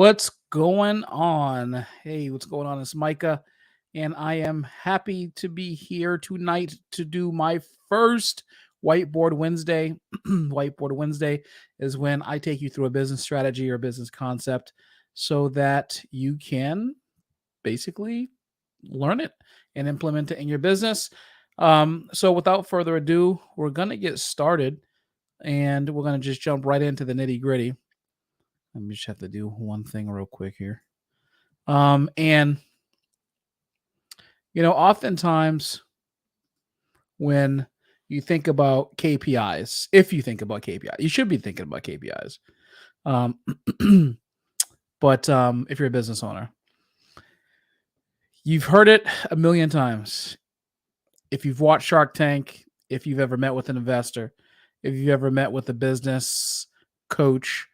What's going on? Hey, what's going on? It's Micah, and I am happy to be here tonight to do my first Whiteboard Wednesday. Whiteboard Wednesday is when I take you through a business strategy or business concept so that you can basically learn it and implement it in your business. So, without further ado, we're going to get started and we're going to just jump right into the nitty gritty. Let me just have to do one thing real quick here. And oftentimes when you think about KPIs, if you think about KPIs, you should be thinking about KPIs. Um, but if you're a business owner, you've heard it a million times. If you've watched Shark Tank, if you've ever met with an investor, if you've ever met with a business coach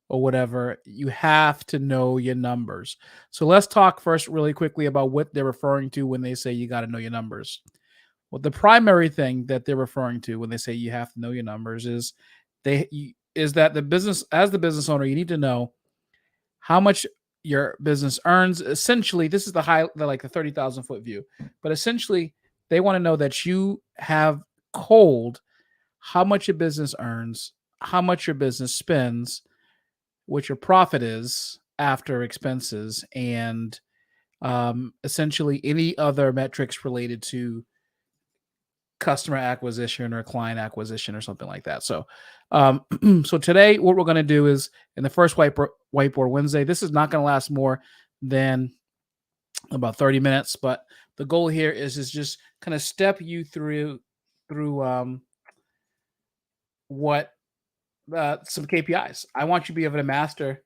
or whatever, you have to know your numbers. So let's talk first really quickly about what they're referring to when they say you got to know your numbers. Well, the primary thing that they're referring to when they say you have to know your numbers is that the business owner, you need to know how much your business earns. Essentially, this is the 30,000 foot view, but essentially they want to know that you have cold how much your business earns, how much your business spends, what your profit is after expenses, and essentially any other metrics related to customer acquisition or client acquisition or something like that. So, so today what we're going to do is in the first whiteboard Wednesday. This is not going to last more than about 30 minutes, but the goal here is just kind of step you through what some KPIs. I want you to be able to master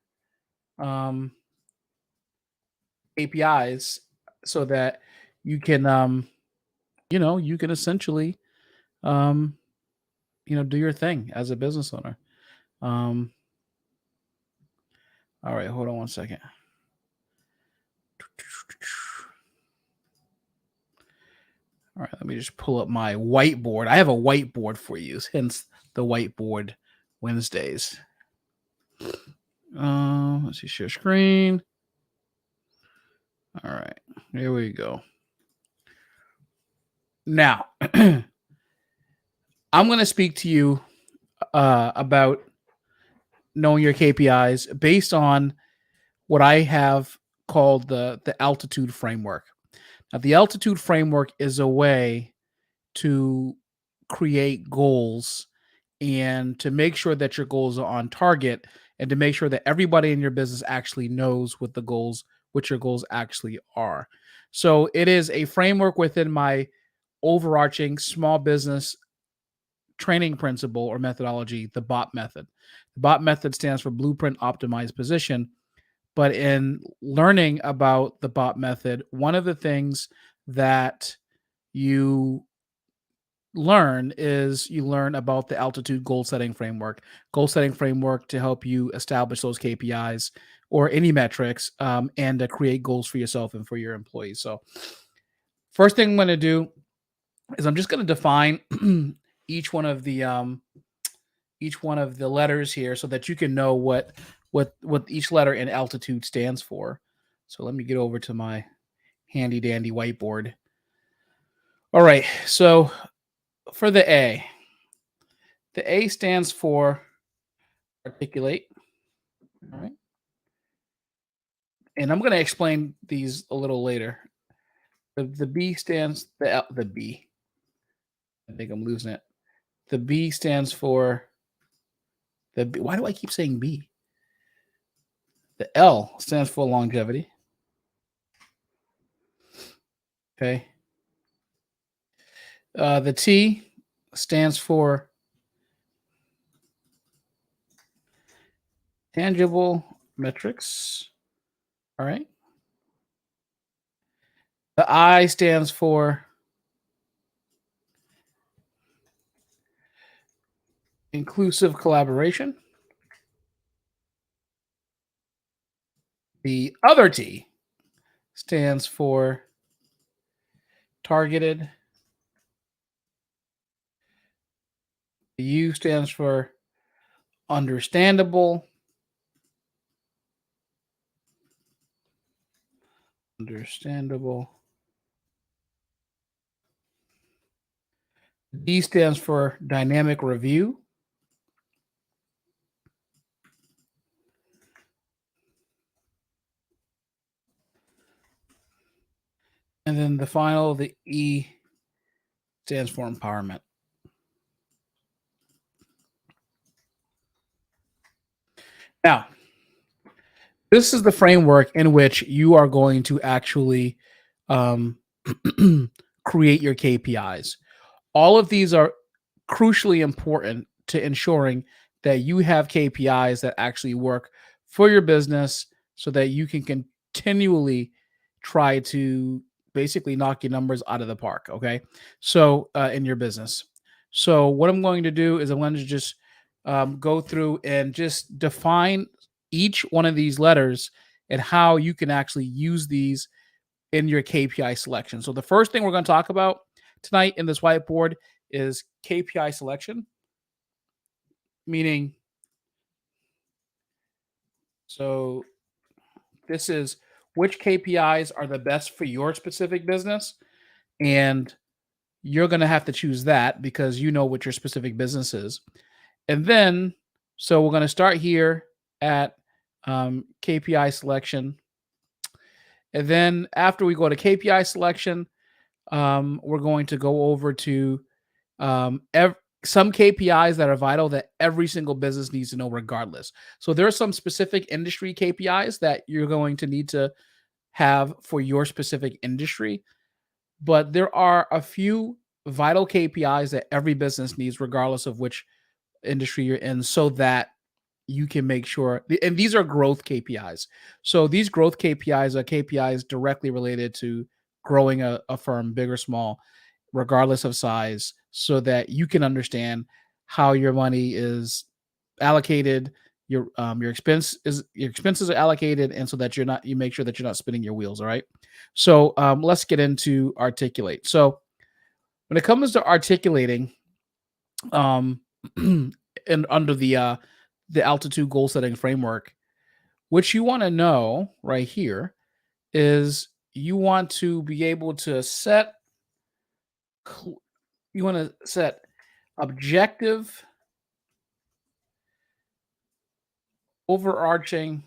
um, KPIs so that you can you can essentially um, do your thing as a business owner. Um, all right, hold on one second. All right, let me just pull up my whiteboard. I have a whiteboard for you, hence the whiteboard Wednesdays. Let's see, share screen. All right, here we go. Now, I'm going to speak to you about knowing your KPIs based on what I have called the altitude framework. Now, the altitude framework is a way to create goals and to make sure that your goals are on target and to make sure that everybody in your business actually knows what your goals actually are. So it is a framework within my overarching small business training principle or methodology, the BOP method. The BOP method stands for Blueprint Optimized Position. But in learning about the BOP method, one of the things that you learn about the altitude goal setting framework to help you establish those KPIs or any metrics, and to create goals for yourself and for your employees. So first thing I'm going to do is I'm just going to define each one of the letters here so that you can know what each letter in altitude stands for. So let me get over to my handy dandy whiteboard. All right, so for the A stands for articulate. All right. And I'm going to explain these a little later. The B stands the B. I think I'm losing it. The B stands for the B. Why do I keep saying B? The L stands for longevity. Okay. The T stands for tangible metrics. All right. The I stands for inclusive collaboration. The other T stands for targeted. The U stands for understandable. Understandable. D stands for dynamic review. And then the final, the E stands for empowerment. Now, this is the framework in which you are going to actually um, create your KPIs. All of these are crucially important to ensuring that you have KPIs that actually work for your business so that you can continually try to basically knock your numbers out of the park. Okay. So, in your business. So, what I'm going to do is I'm going to just go through and just define each one of these letters and how you can actually use these in your KPI selection. So the first thing we're going to talk about tonight in this whiteboard is KPI selection, meaning so this is which KPIs are the best for your specific business, and you're going to have to choose that because you know what your specific business is. And then, so we're going to start here at KPI selection. And then after we go to KPI selection, we're going to go over to some KPIs that are vital that every single business needs to know regardless. So there are some specific industry KPIs that you're going to need to have for your specific industry, but there are a few vital KPIs that every business needs regardless of which industry you're in so that you can make sure, and these are growth KPIs. So these growth KPIs are KPIs directly related to growing a firm, big or small, regardless of size, so that you can understand how your money is allocated, your expenses are allocated, and so that you make sure that you're not spinning your wheels. All right. So let's get into articulate. So when it comes to articulating, um, and under the altitude goal setting framework, what you want to know right here is you want to be able to set you want to set objective overarching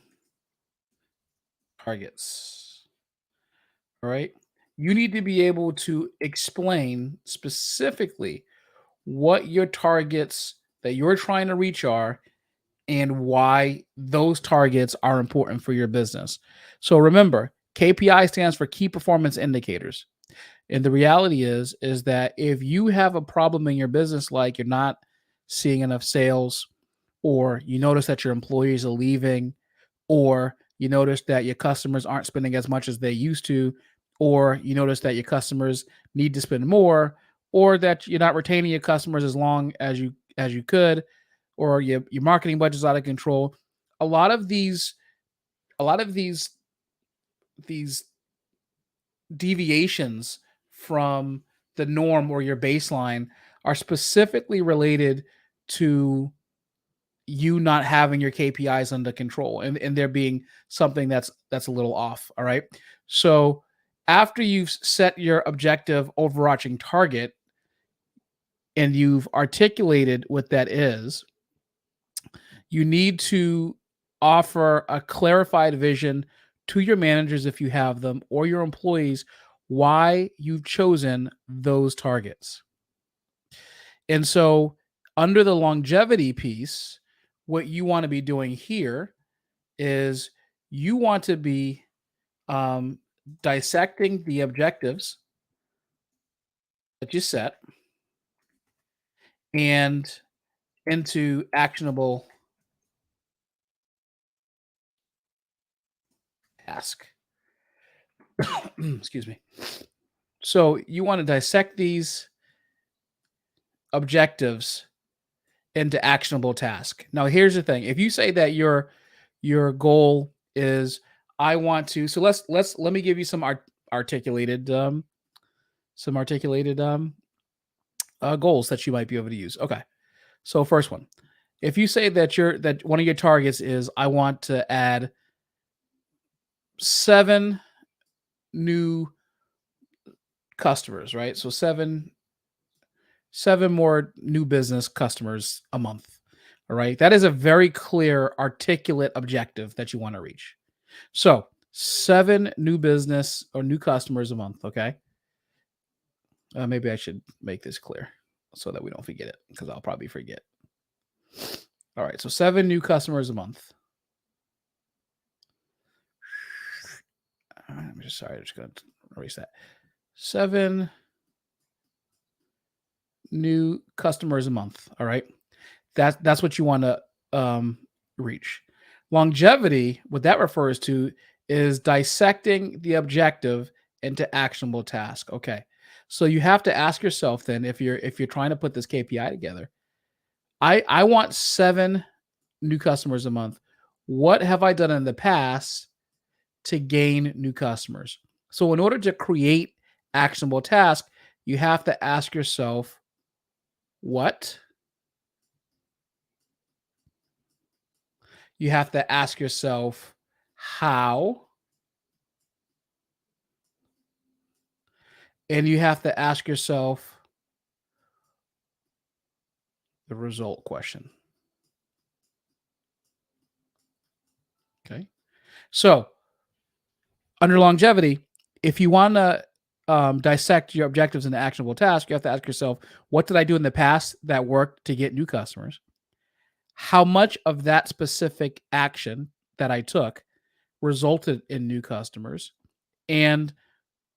targets. All right. You need to be able to explain specifically what your targets that you're trying to reach are and why those targets are important for your business. So remember, KPI stands for key performance indicators. And the reality is that if you have a problem in your business, like you're not seeing enough sales, or you notice that your employees are leaving, or you notice that your customers aren't spending as much as they used to, or you notice that your customers need to spend more, or that you're not retaining your customers as long as you could, or your marketing budget's out of control. A lot of these a lot of these deviations from the norm or your baseline are specifically related to you not having your KPIs under control, and there being something that's a little off. All right. So after you've set your objective overarching target and you've articulated what that is, you need to offer a clarified vision to your managers if you have them or your employees why you've chosen those targets. And so under the longevity piece, what you want to be doing here is you want to be um, dissecting the objectives that you set and into actionable task. Excuse me. So you want to dissect these objectives into actionable task. Now here's the thing. If you say that your goal is I want to, so let me give you articulated some articulated goals that you might be able to use. Okay. So first one. If you say that one of your targets is I want to add 7 new customers, right? So seven more new business customers a month. All right. That is a very clear, articulate objective that you want to reach. So, seven new business or new customers a month. Okay. Maybe I should make this clear so that we don't forget it because I'll probably forget. All right. So, seven new customers a month. I'm just sorry. I'm just going to erase that. Seven new customers a month. All right. That's what you want to reach. Longevity, what that refers to is dissecting the objective into actionable task. Okay. So you have to ask yourself then if you're trying to put this KPI together, I want seven new customers a month. What have I done in the past to gain new customers? So in order to create actionable task, you have to ask yourself what. You have to ask yourself how, and you have to ask yourself the result question. Okay. So, under longevity, if you want to dissect your objectives into actionable tasks, you have to ask yourself, what did I do in the past that worked to get new customers? How much of that specific action that I took resulted in new customers? And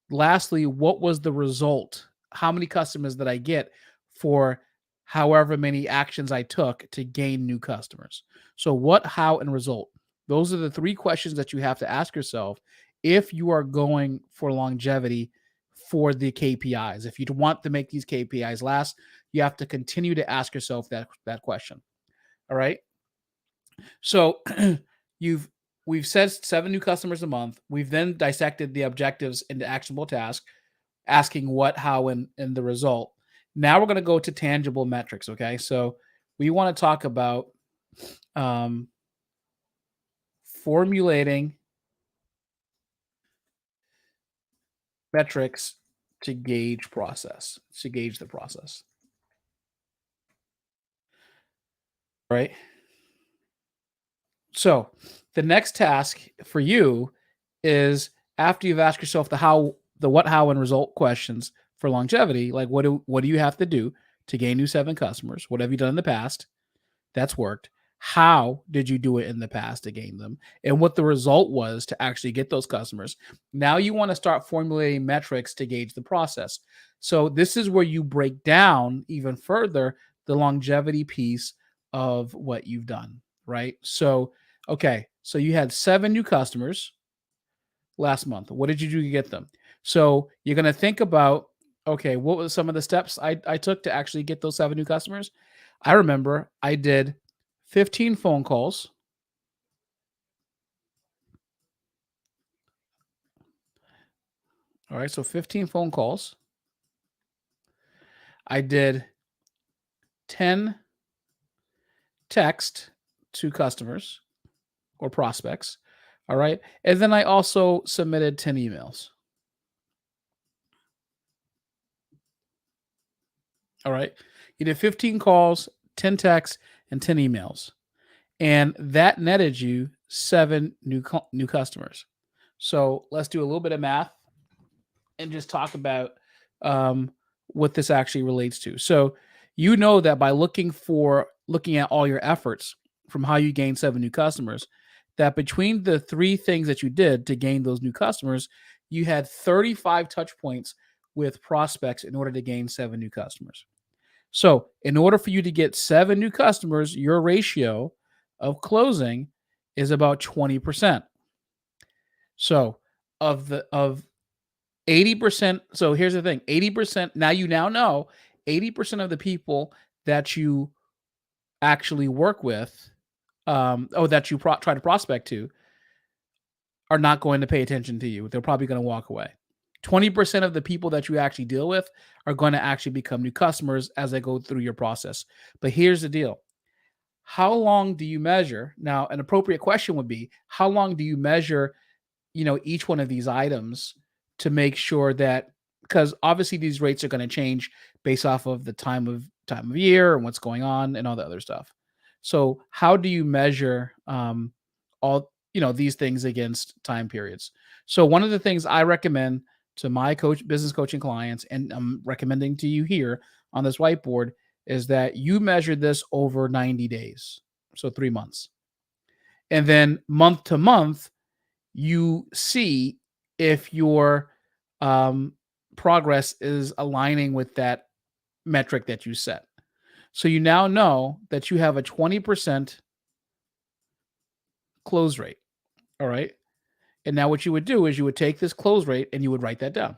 lastly, what was the result? How many customers did I get for however many actions I took to gain new customers? So, what, how, and result? Those are the three questions that you have to ask yourself if you are going for longevity for the KPIs. If you want to make these KPIs last, you have to continue to ask yourself that question. All right. So you've we've said seven new customers a month. We've then dissected the objectives into actionable tasks, asking what, how, and the result. Now we're going to go to tangible metrics. Okay. So we want to talk about um, formulating metrics to gauge the process. Right. So the next task for you is after you've asked yourself the what, how, and result questions for longevity, like what do you have to do to gain new seven customers? What have you done in the past that's worked? How did you do it in the past to gain them? And what the result was to actually get those customers. Now you want to start formulating metrics to gauge the process. So this is where you break down even further the longevity piece of what you've done, right? So, okay, so you had seven new customers last month. What did you do to get them? So you're going to think about, okay, what was some of the steps I took to actually get those seven new customers? I remember I did 15 phone calls. All right, so 15 phone calls. I did 10 text to customers or prospects. All right. And then I also submitted 10 emails. All right. You did 15 calls, 10 texts, and 10 emails. And that netted you seven new customers. So let's do a little bit of math and just talk about um, what this actually relates to. So you know that by looking at all your efforts from how you gain seven new customers, that between the three things that you did to gain those new customers, you had 35 touch points with prospects in order to gain seven new customers. So, in order for you to get seven new customers, your ratio of closing is about 20%. So, of 80%, so here's the thing, 80%, now you know 80% of the people that you actually work with, that you try to prospect to, are not going to pay attention to you. They're probably going to walk away. 20% of the people that you actually deal with are going to actually become new customers as they go through your process. But here's the deal. How long do you measure? Now, an appropriate question would be, how long do you measure, each one of these items to make sure that, because obviously these rates are going to change based off of the time of year and what's going on and all the other stuff. So how do you measure all these things against time periods? So one of the things I recommend to my business coaching clients, and I'm recommending to you here on this whiteboard, is that you measure this over 90 days, so 3 months, and then month to month you see if your um, progress is aligning with that metric that you set. So you now know that you have a 20% close rate. All right. And now what you would do is you would take this close rate and you would write that down.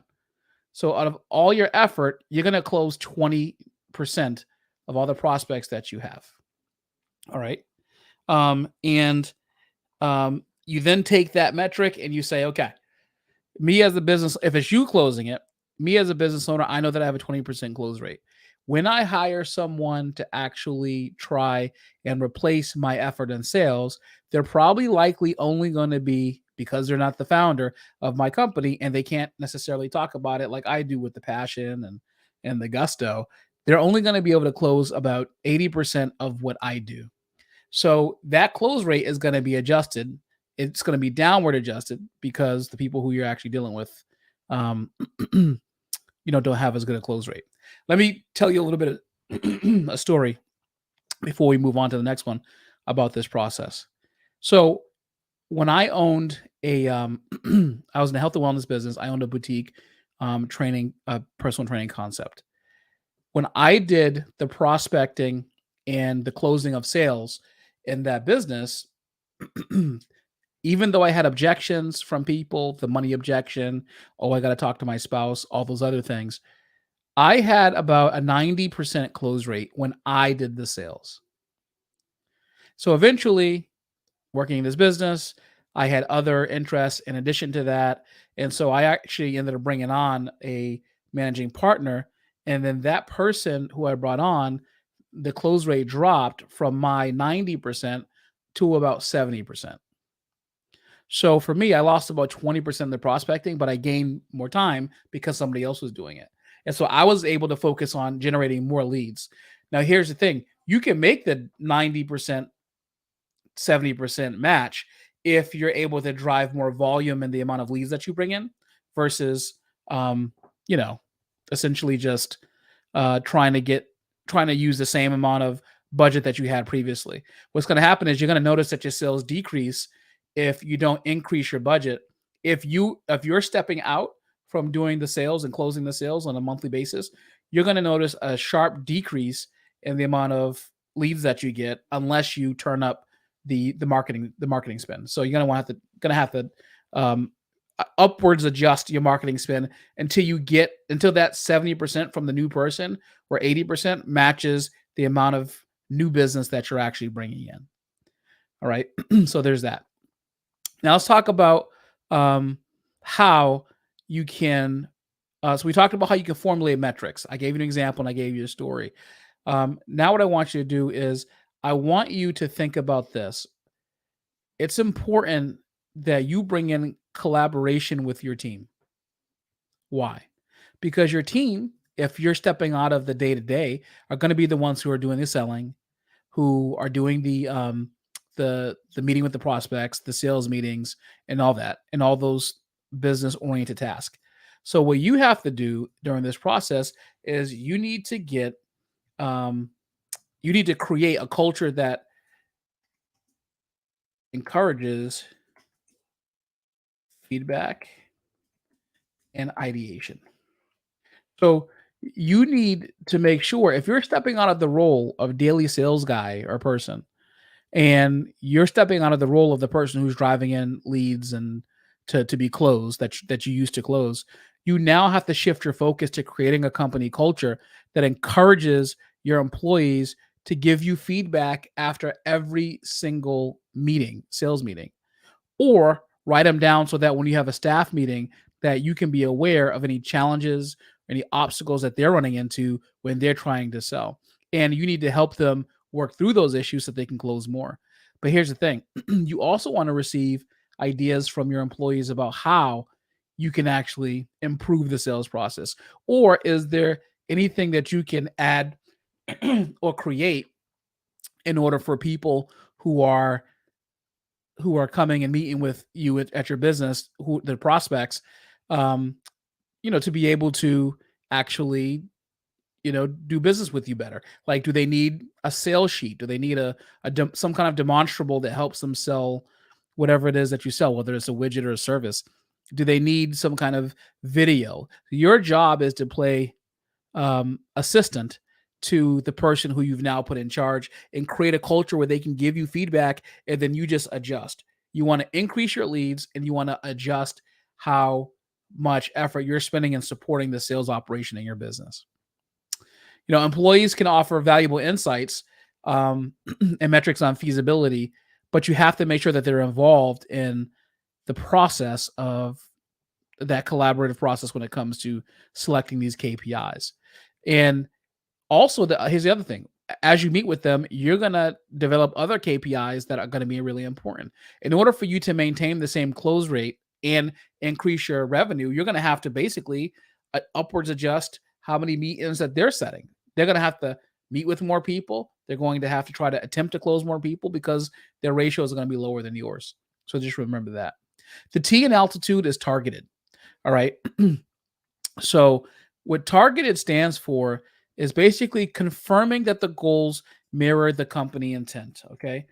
So out of all your effort, you're going to close 20% of all the prospects that you have. All right. And you then take that metric and you say, okay, me as a business, if it's you closing it, me as a business owner, I know that I have a 20% close rate. When I hire someone to actually try and replace my effort in sales, they're probably likely only going to be, because they're not the founder of my company and they can't necessarily talk about it like I do with the passion and the gusto. They're only going to be able to close about 80% of what I do. So that close rate is going to be adjusted. It's going to be downward adjusted because the people who you're actually dealing with, um, don't have as good a close rate. Let me tell you a little bit of a story before we move on to the next one about this process. So when I owned I was in the health and wellness business. I owned a boutique training, personal training concept. When I did the prospecting and the closing of sales in that business, even though I had objections from people, the money objection, oh, I got to talk to my spouse, all those other things, I had about a 90% close rate when I did the sales. So eventually, working in this business, I had other interests in addition to that. And so I actually ended up bringing on a managing partner. And then that person who I brought on, the close rate dropped from my 90% to about 70%. So for me, I lost about 20% of the prospecting, but I gained more time because somebody else was doing it. And so I was able to focus on generating more leads. Now, here's the thing. You can make the 90%, 70% match if you're able to drive more volume in the amount of leads that you bring in versus, um, you know, essentially just trying to use the same amount of budget that you had previously. What's going to happen is you're going to notice that your sales decrease if you don't increase your budget. If you're stepping out from doing the sales and closing the sales on a monthly basis, you're going to notice a sharp decrease in the amount of leads that you get unless you turn up the marketing spend. So you're gonna have to um, upwards adjust your marketing spend until that 70% from the new person or 80% matches the amount of new business that you're actually bringing in. All right, so there's that. Now let's talk about how you can. So we talked about how you can formulate metrics. I gave you an example and I gave you a story. Now what I want you to do is I want you to think about this. It's important that you bring in collaboration with your team. Why? Because your team, if you're stepping out of the day to day, are going to be the ones who are doing the selling, who are doing the meeting with the prospects, the sales meetings, and all that, and all those business oriented tasks. So what you have to do during this process is um, you need to create a culture that encourages feedback and ideation. So you need to make sure if you're stepping out of the role of daily sales guy or person, and you're stepping out of the role of the person who's driving in leads and to be closed that you used to close, you now have to shift your focus to creating a company culture that encourages your employees to give you feedback after every single sales meeting, or write them down so that when you have a staff meeting that you can be aware of any challenges, any obstacles that they're running into when they're trying to sell. And you need to help them work through those issues so they can close more. But here's the thing. You also want to receive ideas from your employees about how you can actually improve the sales process? Or is there anything that you can add or create in order for people who are coming and meeting with you at your business, who the prospects, um, to be able to actually, do business with you better? Like, do they need a sales sheet? Do they need some kind of demonstrable that helps them sell whatever it is that you sell, whether it's a widget or a service? Do they need some kind of video? Your job is to play assistant to the person who you've now put in charge, and create a culture where they can give you feedback, and then you just adjust. You want to increase your leads, and you want to adjust how much effort you're spending in supporting the sales operation in your business. Employees can offer valuable insights, and metrics on feasibility, but you have to make sure that they're involved in the process of that collaborative process when it comes to selecting these KPIs. And also, here's the other thing. As you meet with them, you're going to develop other KPIs that are going to be really important. In order for you to maintain the same close rate and increase your revenue, you're going to have to basically upwards adjust how many meetings that they're setting. They're going to have to meet with more people. They're going to have to try to attempt to close more people because their ratios are going to be lower than yours. So just remember that. The T in altitude is targeted. All right. So what targeted stands for is basically confirming that the goals mirror the company intent. Okay.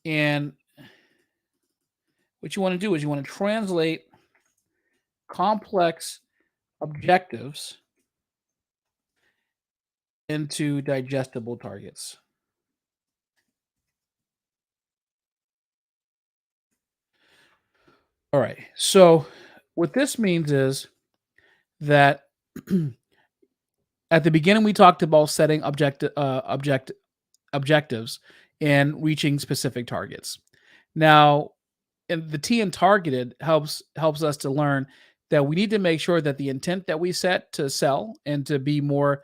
And what you want to do is you want to translate complex objectives into digestible targets. All right. So what this means is that at the beginning we talked about setting objectives and reaching specific targets. Now, and the T in targeted helps us to learn that we need to make sure that the intent that we set to sell and to be more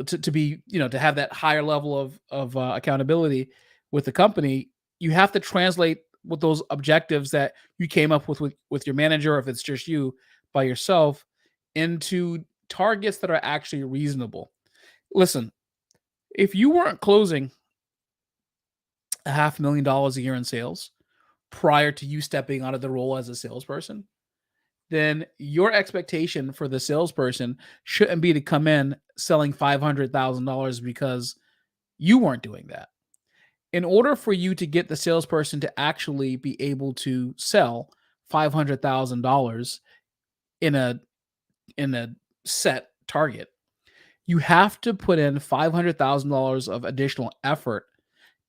to be, to have that higher level of accountability with the company, you have to translate with those objectives that you came up with your manager, if it's just you by yourself, into targets that are actually reasonable. Listen, if you weren't closing $500,000 a year in sales prior to you stepping out of the role as a salesperson, then your expectation for the salesperson shouldn't be to come in selling $500,000 because you weren't doing that. In order for you to get the salesperson to actually be able to sell $500,000 in a set target, you have to put in $500,000 of additional effort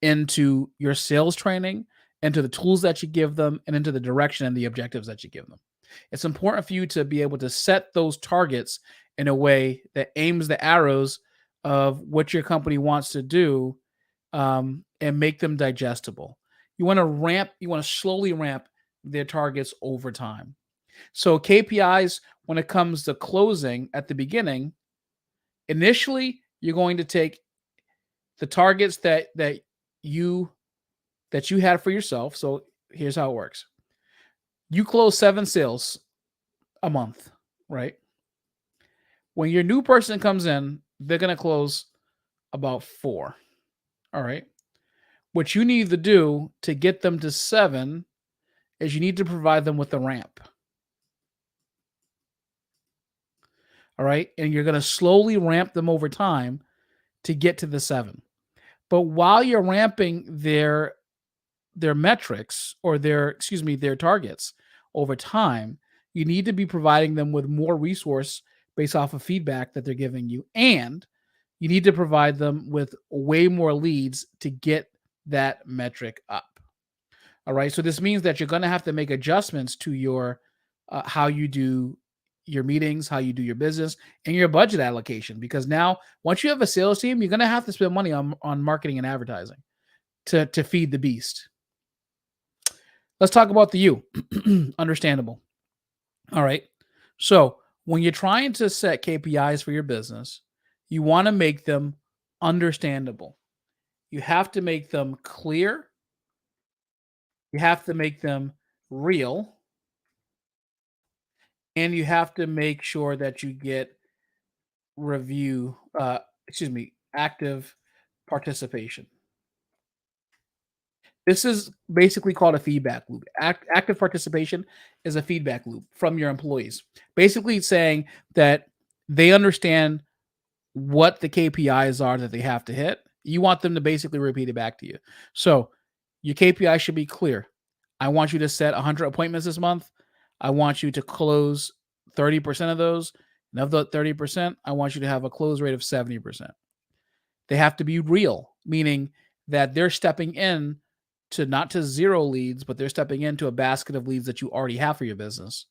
into your sales training, into the tools that you give them, and into the direction and the objectives that you give them. It's important for you to be able to set those targets in a way that aims the arrows of what your company wants to do, and make them digestible. You want to slowly ramp their targets over time. So KPIs, when it comes to closing at the beginning, initially you're going to take the targets you that you had for yourself. So here's how it works. You close 7 sales a month, right? When your new person comes in, they're going to close about 4. All right. What you need to do to get them to 7 is you need to provide them with a ramp. All right. And you're going to slowly ramp them over time to get to the 7. But while you're ramping their metrics, or their targets over time, you need to be providing them with more resource based off of feedback that they're giving you, and you need to provide them with way more leads to get that metric up. All right, so this means that you're going to have to make adjustments to your how you do your meetings, how you do your business, and your budget allocation, because now once you have a sales team, you're going to have to spend money on marketing and advertising to feed the beast. Let's talk about the you. Understandable. All right. So when you're trying to set KPIs for your business, you want to make them understandable. You have to make them clear. You have to make them real, and you have to make sure that you get review, active participation. This is basically called a feedback loop. Active participation is a feedback loop from your employees. Basically saying that they understand what the KPIs are that they have to hit. You want them to basically repeat it back to you. So your KPI should be clear. I want you to set 100 appointments this month. I want you to close 30% of those. And of the 30%, I want you to have a close rate of 70%. They have to be real, meaning that they're stepping in to not to zero leads, but they're stepping into a basket of leads that you already have for your business.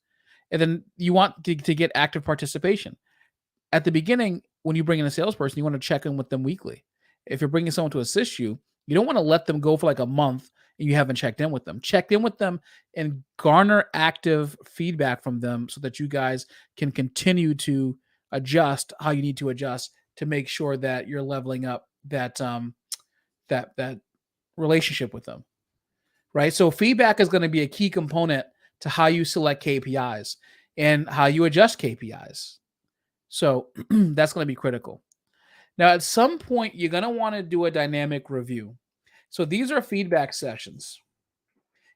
And then you want to get active participation. At the beginning, when you bring in a salesperson, you want to check in with them weekly. If you're bringing someone to assist you, you don't want to let them go for like a month and you haven't checked in with them. Check in with them and garner active feedback from them so that you guys can continue to adjust how you need to adjust to make sure that you're leveling up that relationship with them. Right? So feedback is going to be a key component to how you select KPIs and how you adjust KPIs. So that's going to be critical. Now, at some point, you're going to want to do a dynamic review. So these are feedback sessions.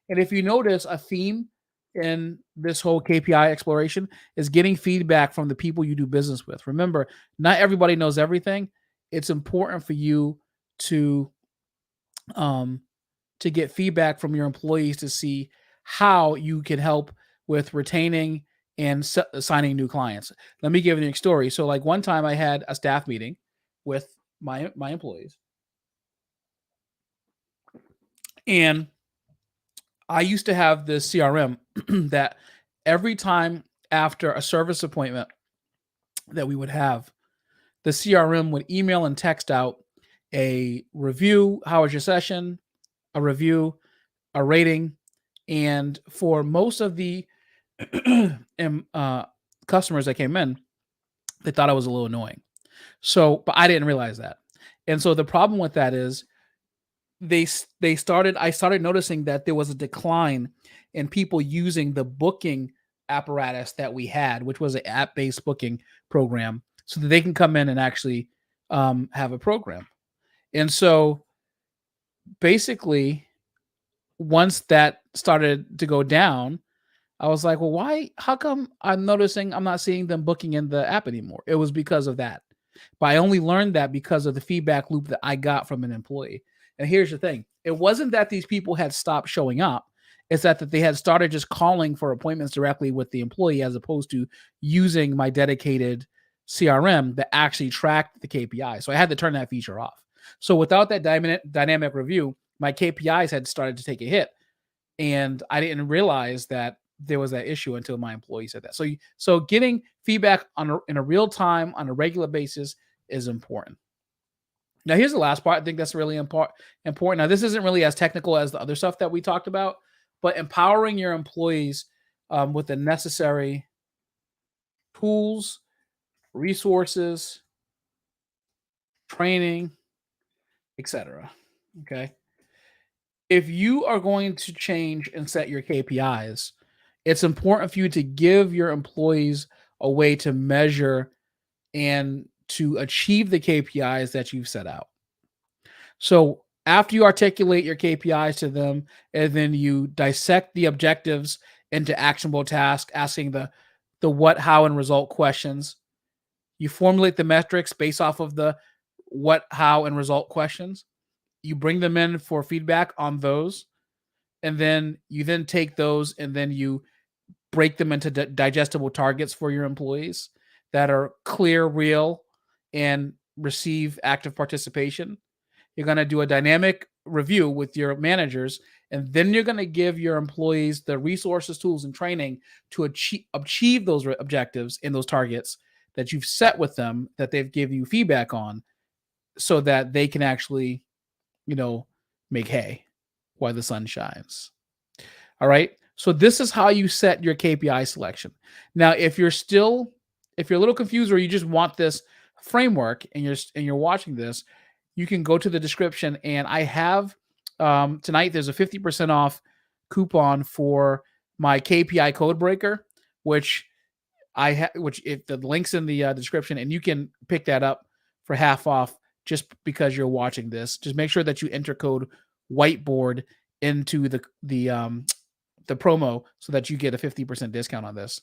And if you notice, a theme in this whole KPI exploration is getting feedback from the people you do business with. Remember, not everybody knows everything. It's important for you to get feedback from your employees to see how you can help with retaining and signing new clients. Let me give you a story. So like one time I had a staff meeting with my employees, and I used to have this CRM that every time after a service appointment that we would have, the CRM would email and text out a review, how was your session, a review, a rating, and for most of the customers that came in, they thought I was a little annoying. So, but I didn't realize that. And so the problem with that is I started noticing that there was a decline in people using the booking apparatus that we had, which was an app-based booking program, so that they can come in and actually have a program. And so basically, once that started to go down, I was like, well, how come I'm noticing I'm not seeing them booking in the app anymore? It was because of that. But I only learned that because of the feedback loop that I got from an employee. And here's the thing. It wasn't that these people had stopped showing up. It's that they had started just calling for appointments directly with the employee as opposed to using my dedicated CRM that actually tracked the KPI. So I had to turn that feature off. So without that dynamic review, my KPIs had started to take a hit. And I didn't realize that there was that issue until my employee said that. So getting feedback in a real time on a regular basis is important. Now, here's the last part. I think that's really important. Now, this isn't really as technical as the other stuff that we talked about, but empowering your employees with the necessary tools, resources, training, etc. Okay. If you are going to change and set your KPIs, it's important for you to give your employees a way to measure and to achieve the KPIs that you've set out. So after you articulate your KPIs to them, and then you dissect the objectives into actionable tasks, asking the what, how, and result questions, you formulate the metrics based off of the what, how, and result questions. You bring them in for feedback on those, and then you take those and then you break them into digestible targets for your employees that are clear, real, and receive active participation. You're going to do a dynamic review with your managers, and then you're going to give your employees the resources, tools, and training to achieve those objectives and those targets that you've set with them, that they've given you feedback on, so that they can actually, make hay while the sun shines. All right. So this is how you set your KPI selection. Now, if you're a little confused or you just want this framework and you're watching this, you can go to the description, and I have tonight there's a 50% off coupon for my KPI code breaker, which which if the link's in the description, and you can pick that up for half off just because you're watching this. Just make sure that you enter code Whiteboard into the promo so that you get a 50% discount on this.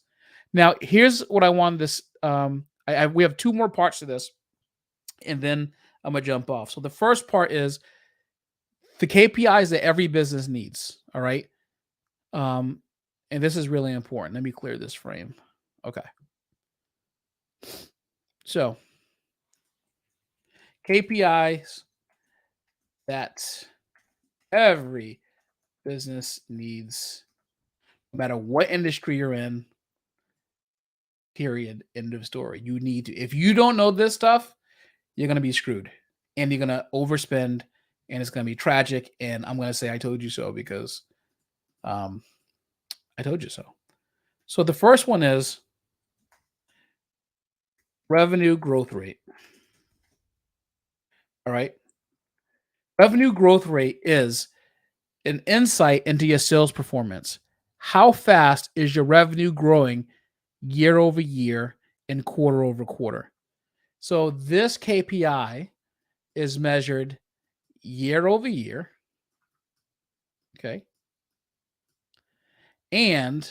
Now, here's what I wanted this. We have two more parts to this, and then I'm gonna jump off. So the first part is the KPIs that every business needs. All right. And this is really important. Let me clear this frame. Okay. So KPIs that every business needs, no matter what industry you're in, period, end of story. You need to, if you don't know this stuff, you're going to be screwed, and you're going to overspend, and it's going to be tragic. And I'm going to say, I told you so, because I told you so. So the first one is revenue growth rate. All right. Revenue growth rate is an insight into your sales performance. How fast is your revenue growing year over year and quarter over quarter? So this KPI is measured year over year, okay, and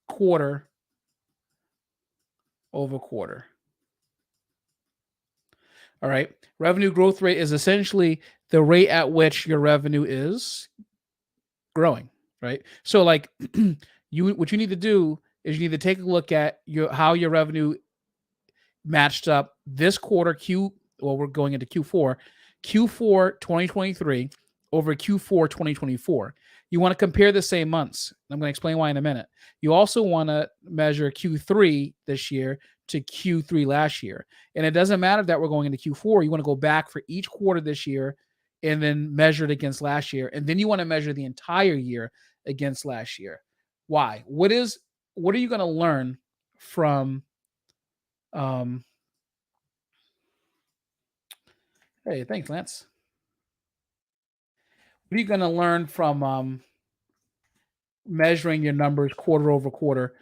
quarter over quarter. All right. Revenue growth rate is essentially the rate at which your revenue is growing, right? So like what you need to do is you need to take a look at how your revenue matched up this quarter we're going into Q4 2023 over Q4 2024. You want to compare the same months. I'm going to explain why in a minute. You also want to measure Q3 this year to Q3 last year. And it doesn't matter that we're going into Q4. You want to go back for each quarter this year and then measure it against last year. And then you want to measure the entire year against last year. Why? What are you going to learn from hey, thanks, Lance. What are you going to learn from measuring your numbers quarter over quarter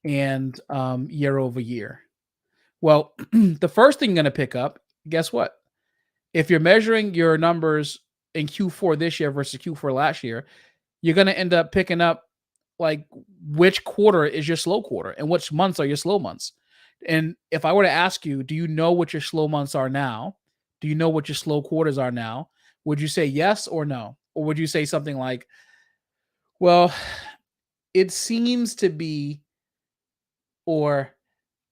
and year over year? Well, the first thing you're going to pick up, guess what? If you're measuring your numbers in Q4 this year versus Q4 last year, you're going to end up picking up like which quarter is your slow quarter and which months are your slow months. And if I were to ask you, do you know what your slow months are now? Do you know what your slow quarters are now? Would you say yes or no? Or would you say something like, well, it seems to be, or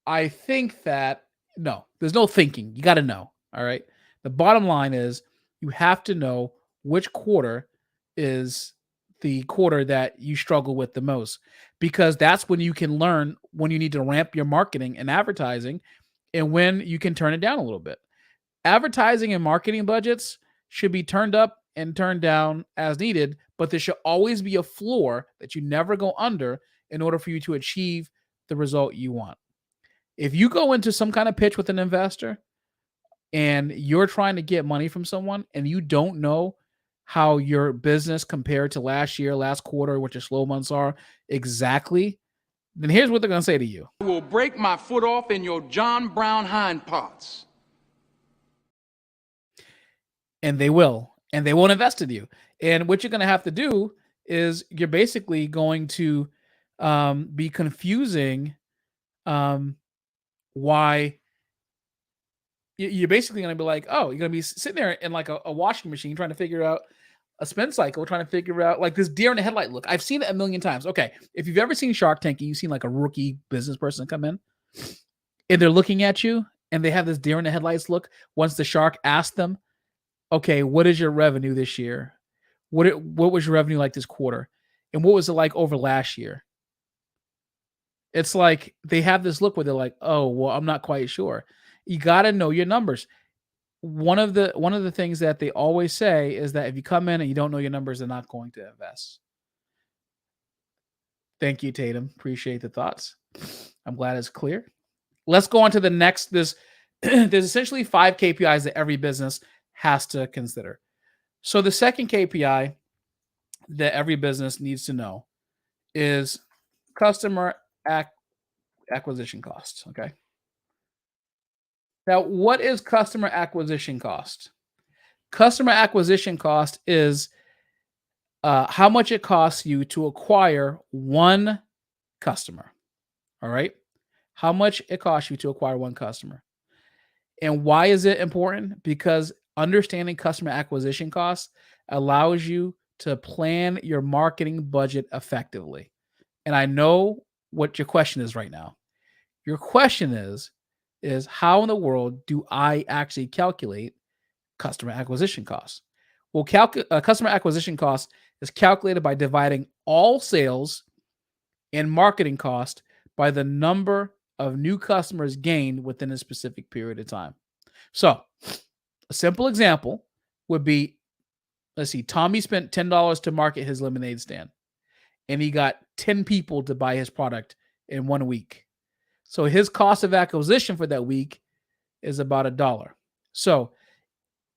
I think that? No, there's no thinking. You got to know. All right. The bottom line is you have to know which quarter is the quarter that you struggle with the most, because that's when you can learn when you need to ramp your marketing and advertising and when you can turn it down a little bit. Advertising and marketing budgets should be turned up and turned down as needed, but there should always be a floor that you never go under in order for you to achieve the result you want. If you go into some kind of pitch with an investor and you're trying to get money from someone and you don't know how your business compared to last year, last quarter, what your slow months are exactly, then here's what they're going to say to you. I will break my foot off in your John Brown hind parts. And they will. And they won't invest in you. And what you're going to have to do is you're basically going to be confusing why you're basically going to be like, oh, you're going to be sitting there in like a washing machine trying to figure out a spin cycle, trying to figure out like this deer in the headlight look. I've seen it a million times. Okay. If you've ever seen Shark Tank and you've seen like a rookie business person come in and they're looking at you and they have this deer in the headlights look once the shark asked them, okay, what is your revenue this year? What was your revenue like this quarter? And what was it like over last year? It's like they have this look where they're like, oh, well, I'm not quite sure. You got to know your numbers. One of the things that they always say is that if you come in and you don't know your numbers, they're not going to invest. Thank you, Tatum. Appreciate the thoughts. I'm glad it's clear. Let's go on to the next. there's essentially 5 KPIs that every business has to consider. So the second KPI that every business needs to know is customer acquisition costs. Okay. Now, what is customer acquisition cost? Customer acquisition cost is how much it costs you to acquire one customer. All right. How much it costs you to acquire one customer. And why is it important? Because understanding customer acquisition costs allows you to plan your marketing budget effectively. And I know what your question is right now. Your question is how in the world do I actually calculate customer acquisition costs? Well, customer acquisition cost is calculated by dividing all sales and marketing cost by the number of new customers gained within a specific period of time. So, a simple example would be, let's see, Tommy spent $10 to market his lemonade stand, and he got 10 people to buy his product in 1 week. So his cost of acquisition for that week is about $1. So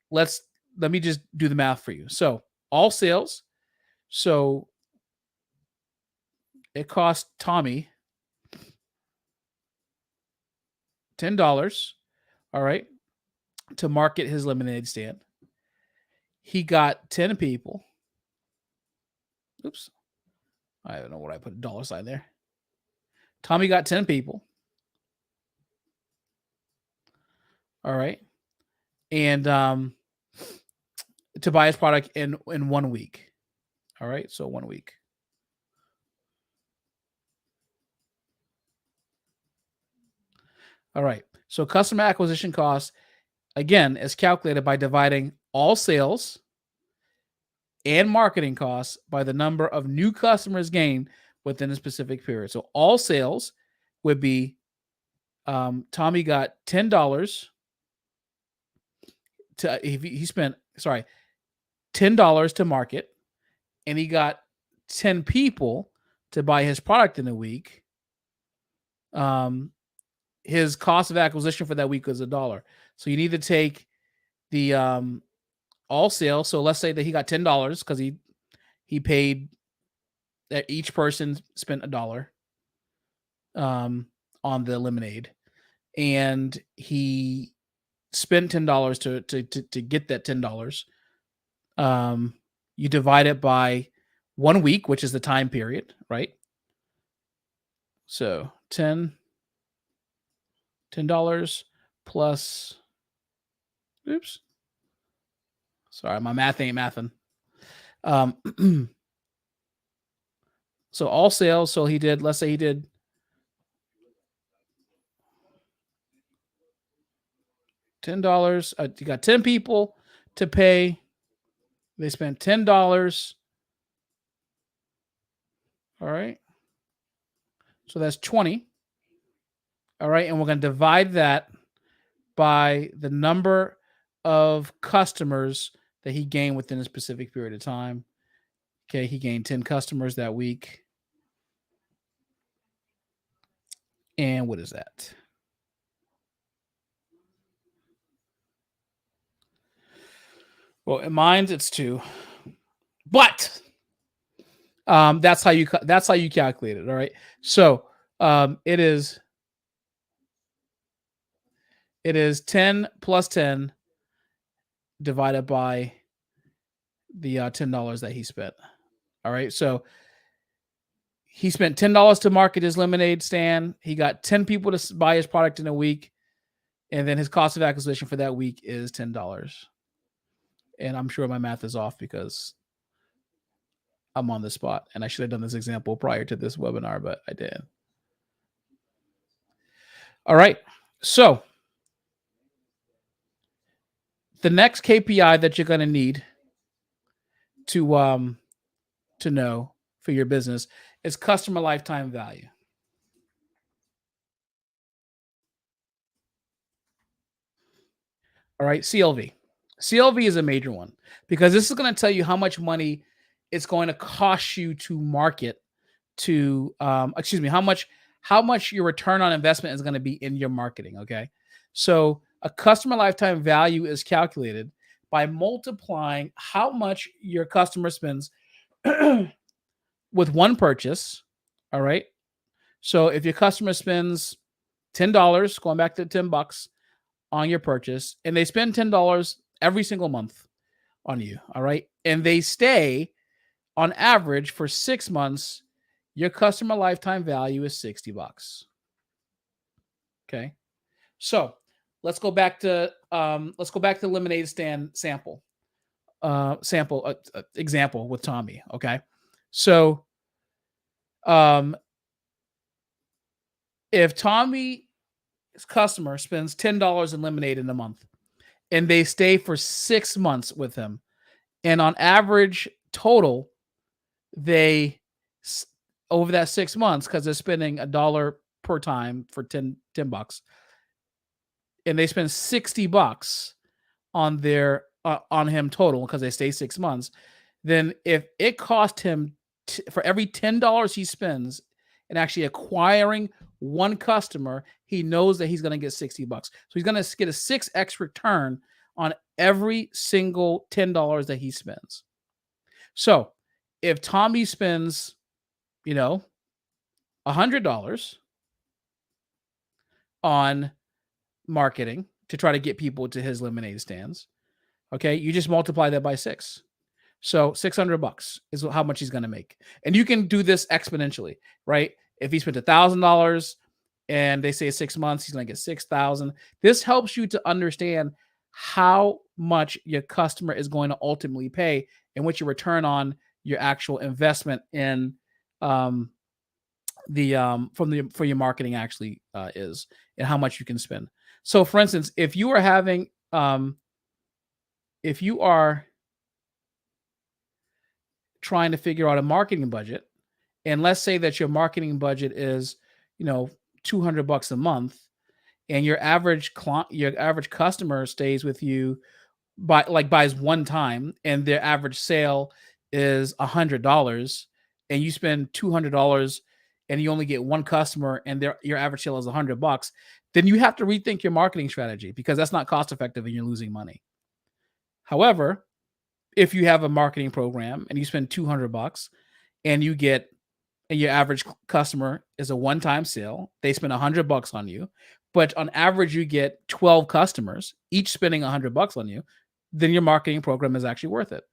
let me just do the math for you. So all sales, so it cost Tommy $10, all right, to market his lemonade stand. He got 10 people. Oops. I don't know what I put a dollar sign there. Tommy got 10 people. All right. And to buy his product in 1 week. All right. So 1 week. All right. So customer acquisition cost, again, is calculated by dividing all sales and marketing costs by the number of new customers gained within a specific period. So all sales would be Tommy got $10 to he spent $10 to market, and he got 10 people to buy his product in a week. His cost of acquisition for that week was $1. So you need to take the all sales. So let's say that he got $10 because he paid that each person spent $1 on the lemonade, and he spent $10 to get that $10. You divide it by 1 week, which is the time period, right? So $10 plus, oops. Sorry, my math ain't mathing. So all sales, so let's say he did $10. You got 10 people to pay. They spent $10. All right. So that's 20. All right. And we're going to divide that by the number of customers that he gained within a specific period of time. Okay. He gained 10 customers that week. And what is that? Well, in mine, it's 2. But that's how you calculate it. All right. So it is 10 plus 10 divided by the $10 that he spent. All right. So he spent $10 to market his lemonade stand. He got 10 people to buy his product in a week. And then his cost of acquisition for that week is $10. And I'm sure my math is off because I'm on the spot. And I should have done this example prior to this webinar, but I didn't. All right. So the next KPI that you're going to need to know for your business is customer lifetime value. All right, CLV. CLV is a major one because this is going to tell you how much money it's going to cost you to market to how much your return on investment is going to be in your marketing. Okay. So A customer lifetime value is calculated by multiplying how much your customer spends with one purchase. All right. So if your customer spends $10, going back to $10 on your purchase, and they spend $10 every single month on you, all right, and they stay on average for 6 months, your customer lifetime value is $60. Okay. So let's go back to lemonade stand example with Tommy. Okay. So if Tommy's customer spends $10 in lemonade in a month and they stay for 6 months with him, and on average total, they over that 6 months, because they're spending $1 per time for $10, and they spend $60 on their on him total because they stay 6 months, then if it cost him for every $10 he spends in actually acquiring one customer, he knows that he's going to get $60. So he's going to get a 6x return on every single $10 that he spends. So if Tommy spends, $100 on marketing to try to get people to his lemonade stands, okay, you just multiply that by 6. So $600 is how much he's going to make. And you can do this exponentially, right? If he spent $1,000 and they say 6 months, he's going to get 6,000. This helps you to understand how much your customer is going to ultimately pay and what your return on your actual investment in for your marketing actually is, and how much you can spend. So for instance, if you are trying to figure out a marketing budget, and let's say that your marketing budget is, $200 a month, and your average customer stays with you buys one time, and their average sale is $100, and you spend $200 and you only get one customer, and your average sale is $100, then you have to rethink your marketing strategy, because that's not cost effective and you're losing money. However, if you have a marketing program and you spend $200 and your average customer is a one-time sale, they spend $100 on you, but on average you get 12 customers, each spending $100 on you, then your marketing program is actually worth it.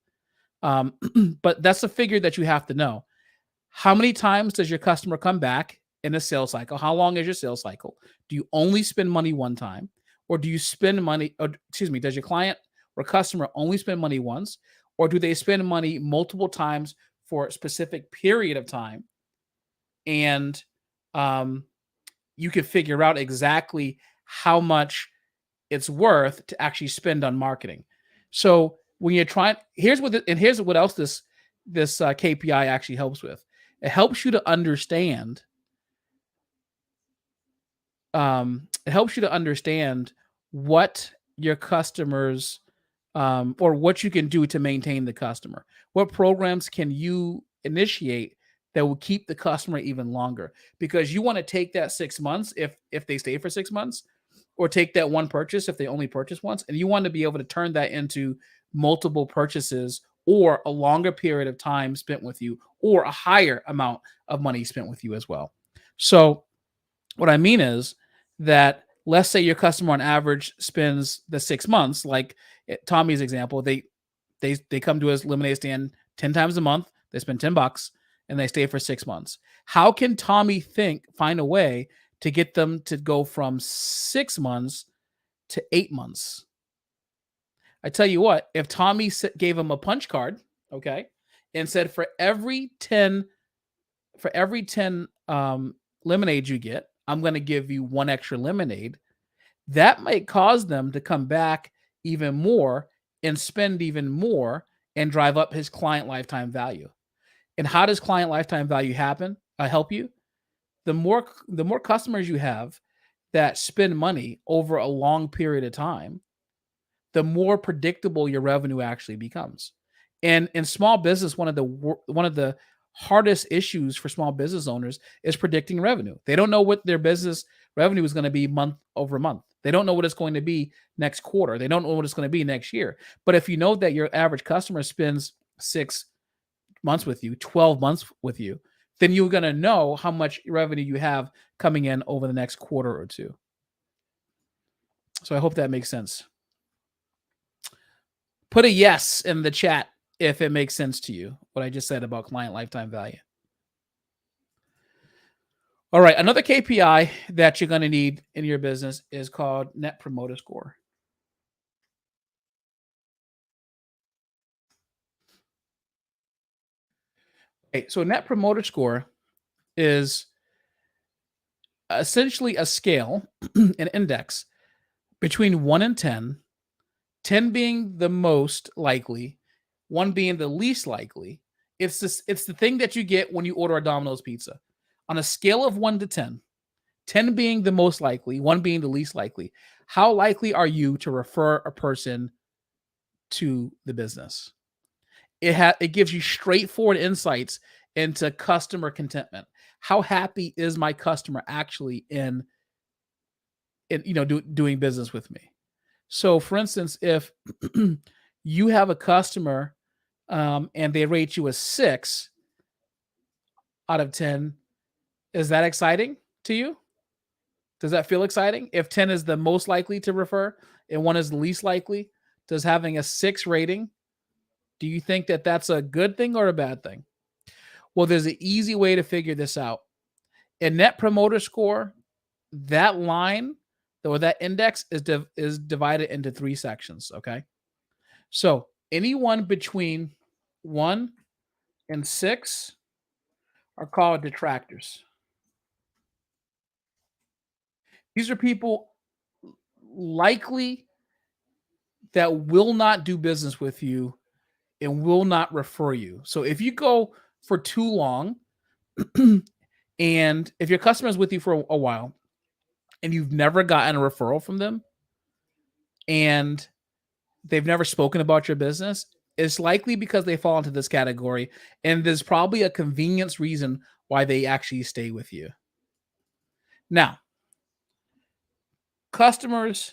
But that's a figure that you have to know. How many times does your customer come back in a sales cycle? How long is your sales cycle? Do you only spend money one time, or do you spend money, does your client or customer only spend money once, or do they spend money multiple times for a specific period of time? And you can figure out exactly how much it's worth to actually spend on marketing. So when you're trying, here's what else this KPI actually helps with. It helps you to understand. What your customers, or what you can do to maintain the customer. What programs can you initiate that will keep the customer even longer? Because you want to take that 6 months if they stay for 6 months, or take that one purchase if they only purchase once, and you want to be able to turn that into multiple purchases, or a longer period of time spent with you, or a higher amount of money spent with you as well. So what I mean is that, let's say your customer on average spends the 6 months, like Tommy's example, they come to his lemonade stand 10 times a month, they spend $10, and they stay for 6 months. How can Tommy find a way to get them to go from 6 months to 8 months? I tell you what, if Tommy gave him a punch card, okay, and said for every 10 lemonade you get, I'm going to give you one extra lemonade, that might cause them to come back even more and spend even more and drive up his client lifetime value. And how does client lifetime value help you? The more customers you have that spend money over a long period of time, the more predictable your revenue actually becomes. And in small business, one of the hardest issues for small business owners is predicting revenue. They don't know what their business revenue is going to be month over month. They don't know what it's going to be next quarter. They don't know what it's going to be next year. But if you know that your average customer spends 6 months with you, 12 months with you, then you're going to know how much revenue you have coming in over the next quarter or two. So I hope that makes sense. Put a yes in the chat if it makes sense to you, what I just said about client lifetime value. All right, another KPI that you're going to need in your business is called Net Promoter Score. Okay, so Net Promoter Score is essentially a scale, an index between 1 and 10, 10 being the most likely, 1 being the least likely. It's the thing that you get when you order a Domino's pizza. On a scale of 1 to 10, 10 being the most likely, 1 being the least likely, how likely are you to refer a person to the business? It gives you straightforward insights into customer contentment. How happy is my customer actually in doing business with me? So, for instance, if you have a customer and they rate you a 6 out of 10, is that exciting to you? Does that feel exciting? If 10 is the most likely to refer and 1 is the least likely, does having a 6 rating, do you think that that's a good thing or a bad thing? Well, there's an easy way to figure this out. In Net Promoter Score, that line or that index is divided into 3 sections, okay? So anyone between 1 and 6 are called detractors. These are people likely that will not do business with you and will not refer you. So if you go for too long and if your customer is with you for a while and you've never gotten a referral from them and they've never spoken about your business, it's likely because they fall into this category. And there's probably a convenience reason why they actually stay with you. Now, customers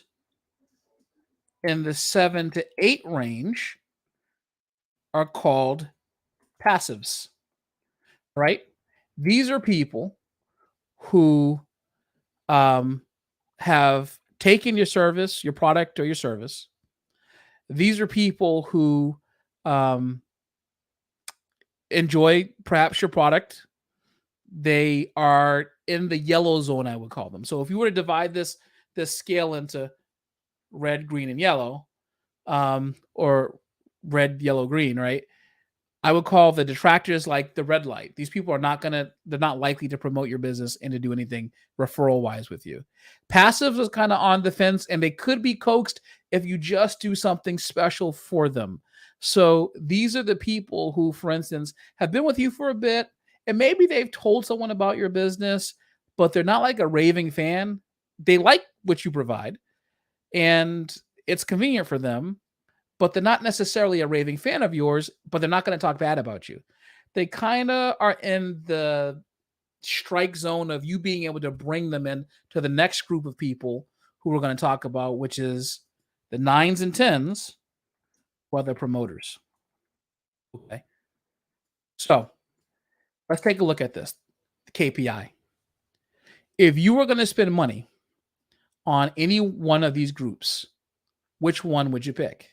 in the 7 to 8 range are called passives, right? These are people who have taken your service, your product or your service. These are people who enjoy perhaps your product. They are in the yellow zone, I would call them. So if you were to divide this scale into red, green, and yellow, or red, yellow, green, right? I would call the detractors like the red light. These people they're not likely to promote your business and to do anything referral wise with you. Passives is kind of on the fence and they could be coaxed if you just do something special for them. So these are the people who, for instance, have been with you for a bit and maybe they've told someone about your business, but they're not like a raving fan. They like what you provide and it's convenient for them, but they're not necessarily a raving fan of yours, but they're not going to talk bad about you. They kind of are in the strike zone of you being able to bring them in to the next group of people who we're going to talk about, which is the 9s and 10s, or the promoters. Okay. So let's take a look at this, the KPI. If you were going to spend money on any one of these groups, which one would you pick?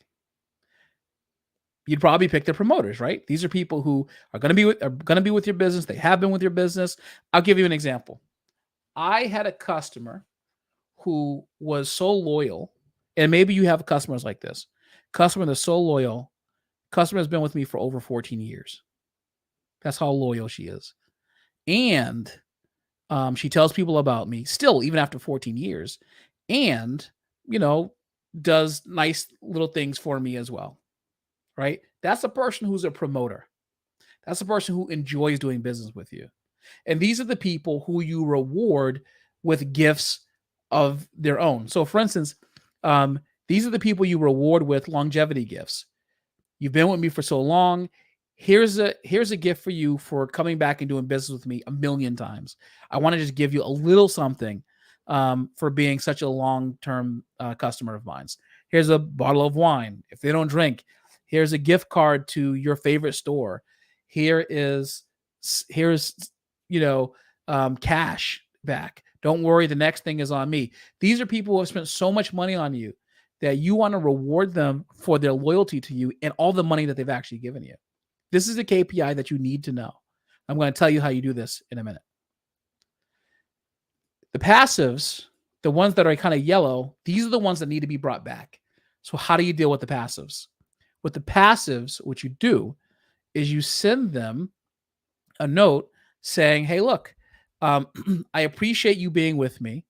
You'd probably pick the promoters, right? These are people who are going to be with your business. They have been with your business. I'll give you an example. I had a customer who was so loyal, and maybe you have customers like this. Customer that's so loyal. Customer has been with me for over 14 years. That's how loyal she is. And she tells people about me still, even after 14 years. And, does nice little things for me as well. Right? That's a person who's a promoter. That's a person who enjoys doing business with you. And these are the people who you reward with gifts of their own. So for instance, these are the people you reward with longevity gifts. You've been with me for so long. Here's a gift for you for coming back and doing business with me 1 million times. I want to just give you a little something for being such a long-term customer of mine. Here's a bottle of wine. If they don't drink, here's a gift card to your favorite store. Here's cash back. Don't worry, the next thing is on me. These are people who have spent so much money on you that you want to reward them for their loyalty to you and all the money that they've actually given you. This is a KPI that you need to know. I'm going to tell you how you do this in a minute. The passives, the ones that are kind of yellow, these are the ones that need to be brought back. So how do you deal with the passives? With the passives, what you do is you send them a note saying, hey, look, I appreciate you being with me.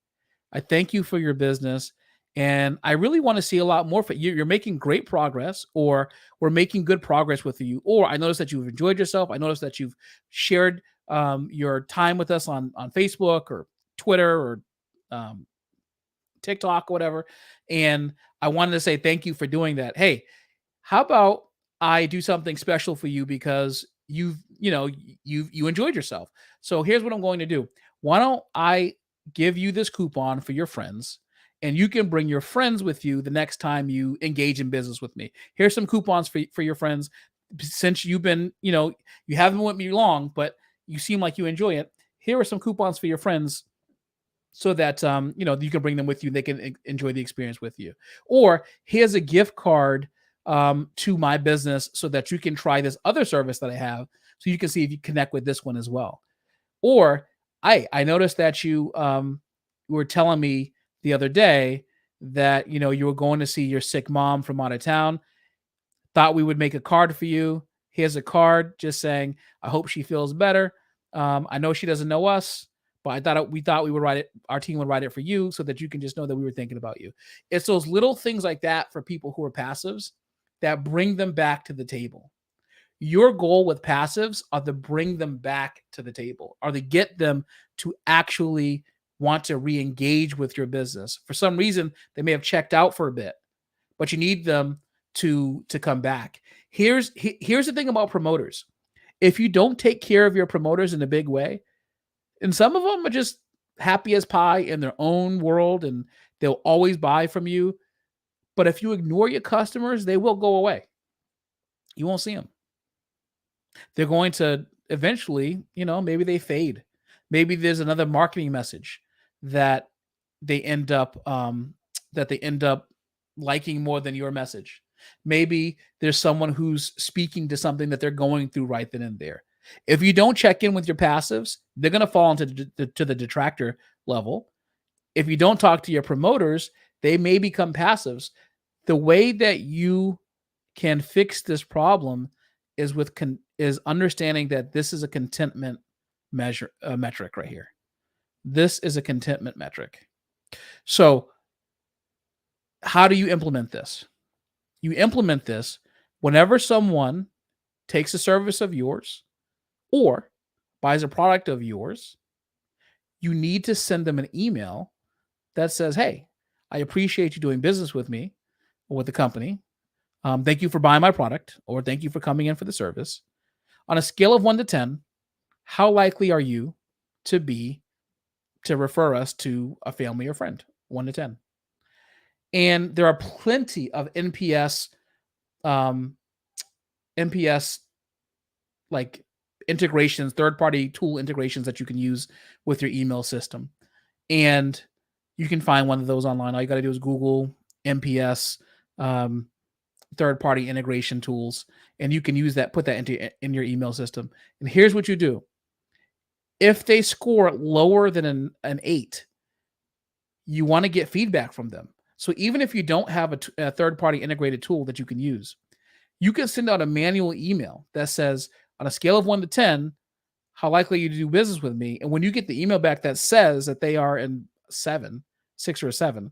I thank you for your business. And I really want to see a lot more for you. You're making great progress, or we're making good progress with you. Or I noticed that you've enjoyed yourself. I noticed that you've shared your time with us on Facebook or Twitter or TikTok or whatever. And I wanted to say thank you for doing that. Hey, how about I do something special for you because you enjoyed yourself. So here's what I'm going to do. Why don't I give you this coupon for your friends, and you can bring your friends with you the next time you engage in business with me. Here's some coupons for your friends. Since you've been, you haven't been with me long, but you seem like you enjoy it. Here are some coupons for your friends so that, you can bring them with you. They can enjoy the experience with you. Or here's a gift card to my business so that you can try this other service that I have, so you can see if you connect with this one as well. Or I noticed that you were telling me the other day that, you were going to see your sick mom from out of town. Thought we would make a card for you. Here's a card just saying, I hope she feels better. I know she doesn't know us, but we thought we would write it. Our team would write it for you so that you can just know that we were thinking about you. It's those little things like that for people who are passives that bring them back to the table. Your goal with passives are to bring them back to the table, or to get them to actually want to re-engage with your business. For some reason, they may have checked out for a bit, but you need them to come back. Here's the thing about promoters. If you don't take care of your promoters in a big way, and some of them are just happy as pie in their own world and they'll always buy from you. But if you ignore your customers, they will go away. You won't see them. They're going to eventually, maybe they fade. Maybe there's another marketing message that they end up liking more than your message. Maybe there's someone who's speaking to something that they're going through right then and there. If you don't check in with your passives, they're going to fall into the detractor level. If you don't talk to your promoters, they may become passives. The way that you can fix this problem is is understanding that this is a contentment metric right here. This is a contentment metric. So how do you implement this? You implement this whenever someone takes a service of yours or buys a product of yours. You need to send them an email that says, hey, I appreciate you doing business with me or with the company. Thank you for buying my product, or thank you for coming in for the service. On a scale of 1 to 10, how likely are you to refer us to a family or friend? 1 to 10. And there are plenty of NPS like integrations, third-party tool integrations that you can use with your email system. And you can find one of those online. All you got to do is Google NPS third-party integration tools, and you can use that, put that in your email system. And here's what you do. If they score lower than an 8, you want to get feedback from them. So even if you don't have a third-party integrated tool that you can use, you can send out a manual email that says, on a scale of 1 to 10, how likely are you to do business with me? And when you get the email back that says that they are in 6 or 7,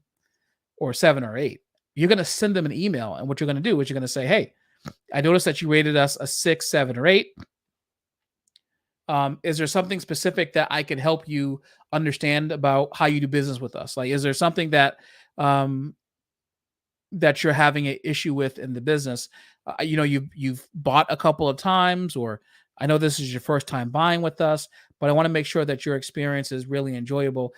or 7 or 8, you're going to send them an email. And what you're going to do is you're going to say, hey, I noticed that you rated us a 6, 7, or 8. Is there something specific that I can help you understand about how you do business with us? Like, is there something that that you're having an issue with in the business? You've bought a couple of times, or I know this is your first time buying with us, but I want to make sure that your experience is really enjoyable.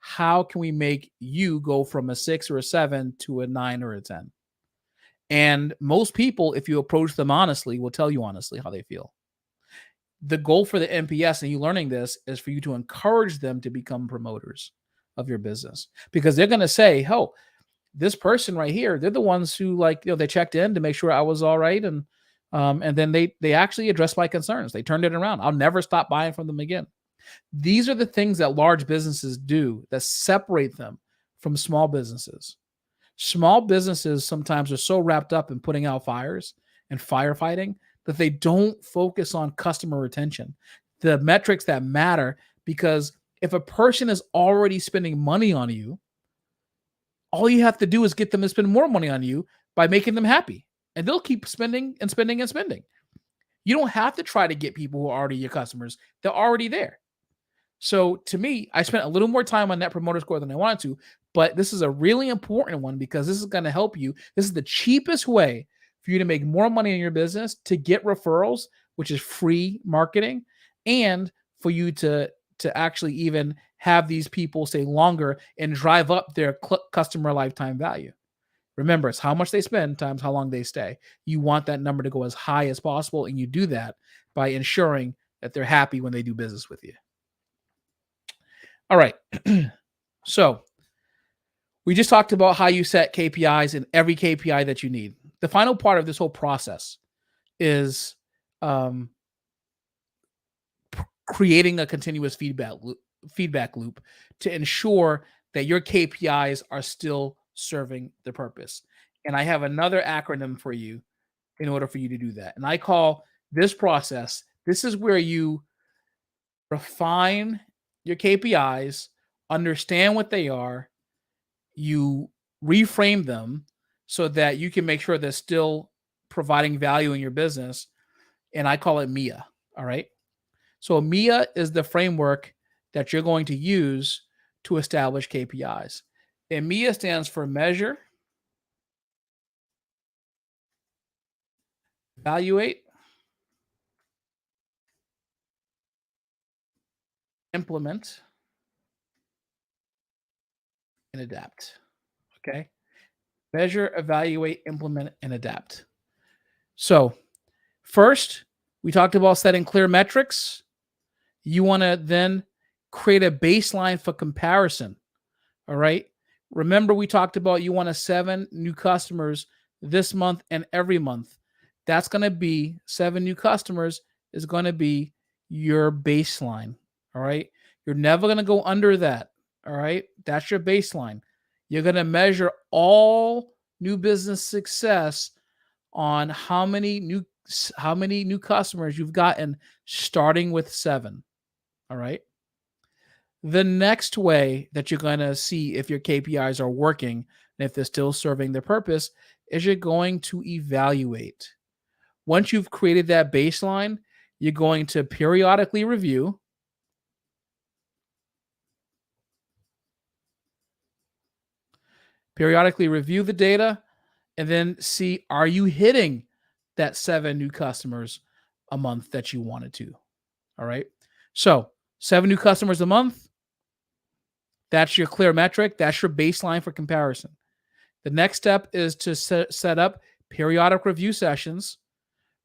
how can we make you go from a 6 or a 7 to a 9 or a 10? And most people, if you approach them honestly, will tell you honestly how they feel. The goal for the NPS and you learning this is for you to encourage them to become promoters of your business, because they're going to say, oh, this person right here, they're the ones who, like, they checked in to make sure I was all right. And then they actually addressed my concerns. They turned it around. I'll never stop buying from them again. These are the things that large businesses do that separate them from small businesses. Small businesses sometimes are so wrapped up in putting out fires and firefighting that they don't focus on customer retention, the metrics that matter. Because if a person is already spending money on you, all you have to do is get them to spend more money on you by making them happy. And they'll keep spending and spending and spending. You don't have to try to get people who are already your customers. They're already there. So to me, I spent a little more time on Net Promoter Score than I wanted to, but this is a really important one because this is going to help you. This is the cheapest way for you to make more money in your business, to get referrals, which is free marketing, and for you to actually even have these people stay longer and drive up their customer lifetime value. Remember, it's how much they spend times how long they stay. You want that number to go as high as possible, and you do that by ensuring that they're happy when they do business with you. All right. So we just talked about how you set KPIs in every KPI that you need. The final part of this whole process is creating a continuous feedback loop to ensure that your KPIs are still serving the purpose. And I have another acronym for you in order for you to do that. And I call this process, this is where you refine your KPIs, understand what they are, you reframe them so that you can make sure they're still providing value in your business. And I call it MIA. All right. So MIA is the framework that you're going to use to establish KPIs. And MIA stands for measure, evaluate, implement, and adapt. Okay. Measure, evaluate, implement, and adapt. So first, we talked about setting clear metrics. You want to then create a baseline for comparison. All right. Remember, we talked about you want 7 new customers this month and every month. That's going to be 7 new customers is going to be your baseline. All right. You're never going to go under that. All right. That's your baseline. You're going to measure all new business success on how many new customers you've gotten starting with 7. All right. The next way that you're going to see if your KPIs are working and if they're still serving their purpose is you're going to evaluate. Once you've created that baseline, you're going to periodically review. Periodically review the data and then see, are you hitting that 7 new customers a month that you wanted to? All right. So 7 new customers a month. That's your clear metric. That's your baseline for comparison. The next step is to set up periodic review sessions,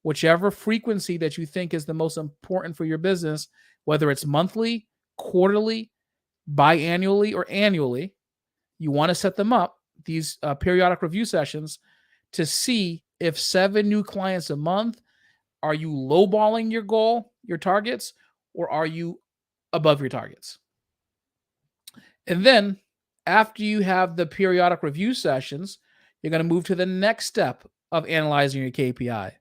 whichever frequency that you think is the most important for your business, whether it's monthly, quarterly, biannually, or annually. You want to set them up, these periodic review sessions, to see if 7 new clients a month, are you lowballing your goal, your targets, or are you above your targets? And then after you have the periodic review sessions, you're going to move to the next step of analyzing your KPI,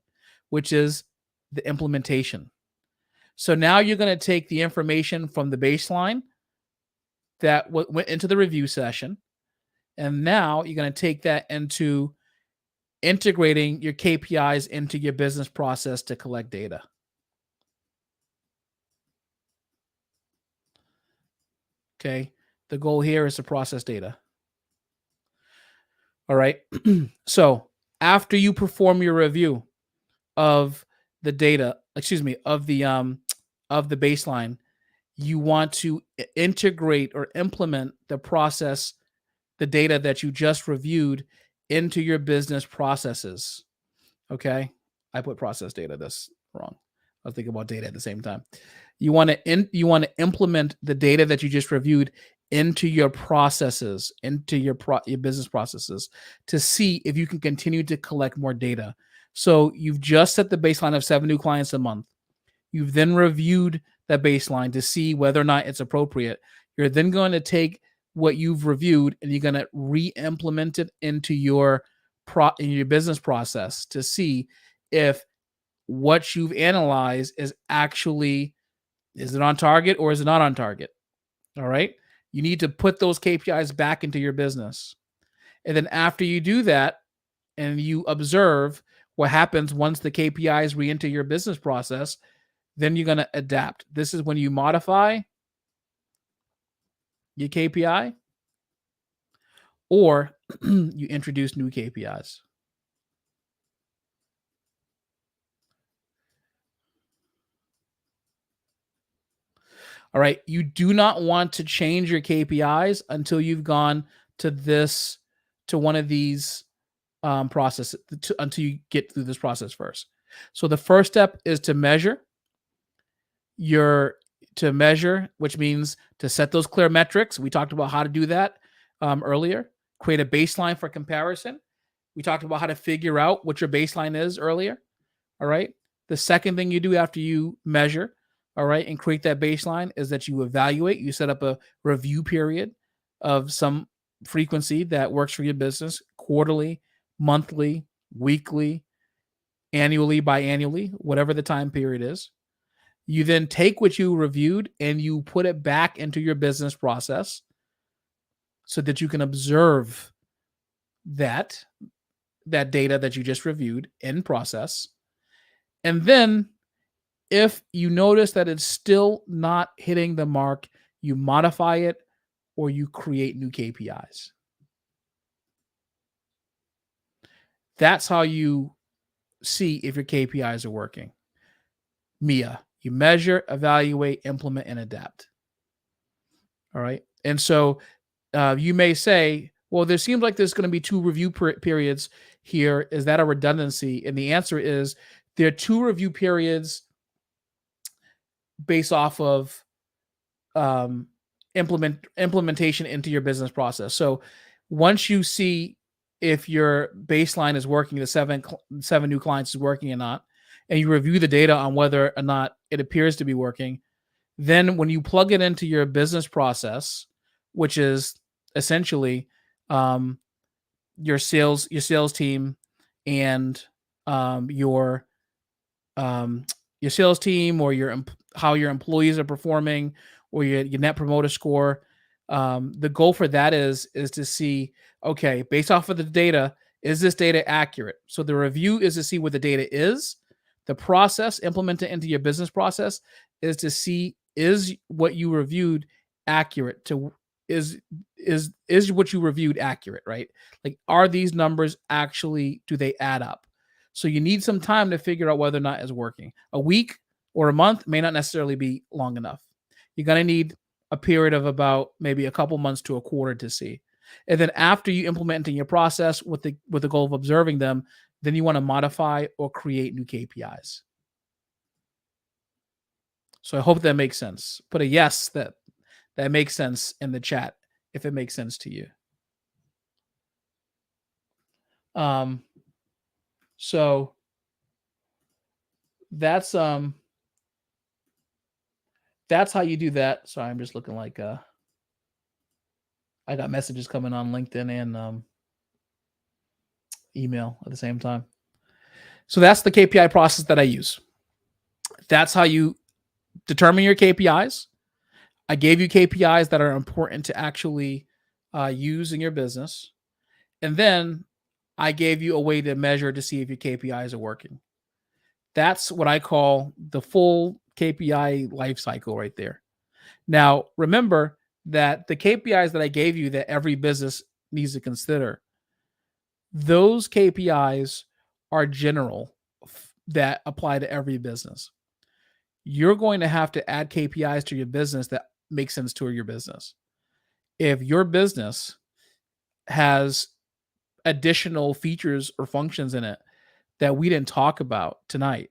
which is the implementation. So now you're going to take the information from the baseline that went into the review session, and now you're going to take that into integrating your KPIs into your business process to collect data. Okay. The goal here is to process data. All right. So after you perform your review of the data, of the baseline, you want to integrate or implement the process, the data that you just reviewed into your business processes. Okay. I put process data. That's wrong. I was thinking about data at the same time. You want to implement the data that you just reviewed into your processes, into your business processes, to see if you can continue to collect more data. So you've just set the baseline of 7 new clients a month. You've then reviewed that baseline to see whether or not it's appropriate. You're then going to take what you've reviewed and you're going to re-implement it into your in your business process to see if what you've analyzed is it on target or is it not on target? All right. You need to put those KPIs back into your business. And then after you do that and you observe what happens once the KPIs re-enter your business process, then you're going to adapt. This is when you modify your KPI or you introduce new KPIs. All right. You do not want to change your KPIs until you've gone to one of these processes, until you get through this process first. So the first step is to measure which means to set those clear metrics. We talked about how to do that earlier. Create a baseline for comparison. We talked about how to figure out what your baseline is earlier. All right. The second thing you do after you measure, all right, and create that baseline is that you evaluate. You set up a review period of some frequency that works for your business: quarterly, monthly, weekly, annually, biannually, whatever the time period is. You then take what you reviewed and you put it back into your business process so that you can observe that data that you just reviewed in process. And then if you notice that it's still not hitting the mark, you modify it or you create new KPIs. That's how you see if your KPIs are working. MIA, you measure, evaluate, implement, and adapt. All right. And so you may say, well, there seems like there's going to be 2 review periods here. Is that a redundancy? And the answer is there are 2 review periods based off of implementation into your business process. So once you see if your baseline is working, the seven new clients is working or not, and you review the data on whether or not it appears to be working, then when you plug it into your business process, which is essentially your sales team and your sales team, or how your employees are performing, or your net promoter score. The goal for that is to see, okay, based off of the data, is this data accurate? So the review is to see what the data is. The process implemented into your business process is to see, is what you reviewed accurate? Is what you reviewed accurate, right? Like, are these numbers actually, do they add up? So you need some time to figure out whether or not it's working. A week or a month may not necessarily be long enough. You're going to need a period of about maybe a couple months to a quarter to see. And then after you implement in your process with the goal of observing them, then you want to modify or create new KPIs. So I hope that makes sense. Put a yes that makes sense in the chat if it makes sense to you. So that's how you do that. Sorry, I'm just looking like I got messages coming on LinkedIn and email at the same time. So that's the KPI process that I use. That's how you determine your KPIs. I gave you KPIs that are important to actually use in your business. And then I gave you a way to measure to see if your KPIs are working. That's what I call the full KPI life cycle right there. Now, remember that the KPIs that I gave you that every business needs to consider, those KPIs are general that apply to every business. you're going to have to add KPIs to your business that make sense to your business. If your business has additional features or functions in it that we didn't talk about tonight,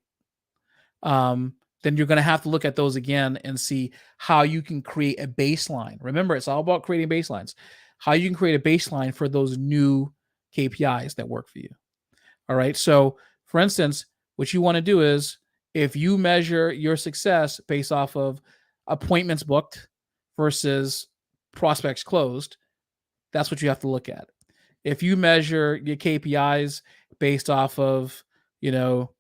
then you're going to have to look at those again and see how you can create a baseline. Remember, it's all about creating baselines. How you can create a baseline for those new KPIs that work for you. All right. So, for instance, what you want to do is if you measure your success based off of appointments booked versus prospects closed, that's what you have to look at. If you measure your KPIs based off of, you know,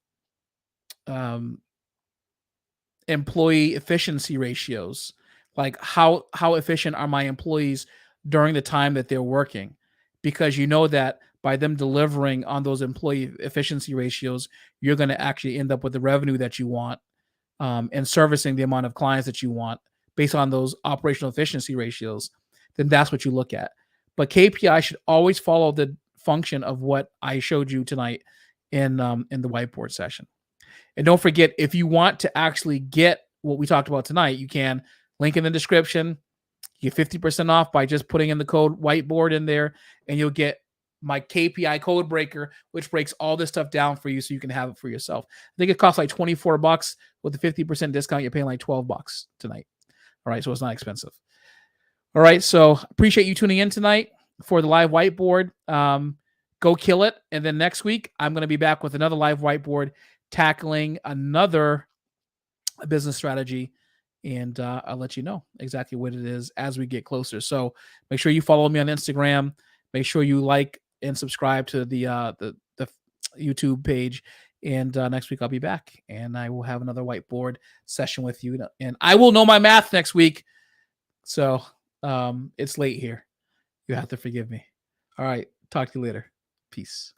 employee efficiency ratios, like how efficient are my employees during the time that they're working, because you know that by them delivering on those employee efficiency ratios, you're going to actually end up with the revenue that you want, and servicing the amount of clients that you want based on those operational efficiency ratios. Then that's what you look at. But KPI should always follow the function of what I showed you tonight in the whiteboard session. And don't forget, if you want to actually get what we talked about tonight, you can link in the description. You get 50% off by just putting in the code whiteboard in there, and you'll get my KPI code breaker, which breaks all this stuff down for you so you can have it for yourself. I think it costs like $24 with the 50% discount. You're paying like $12 tonight. All right. So it's not expensive. All right. So appreciate you tuning in tonight for the live whiteboard. Go kill it. And then next week, I'm going to be back with another live whiteboard tackling another business strategy. And I'll let you know exactly what it is as we get closer. So make sure you follow me on Instagram. Make sure you like and subscribe to the YouTube page. And next week I'll be back, and I will have another whiteboard session with you. And I will know my math next week. So it's late here. You have to forgive me. All right. Talk to you later. Peace.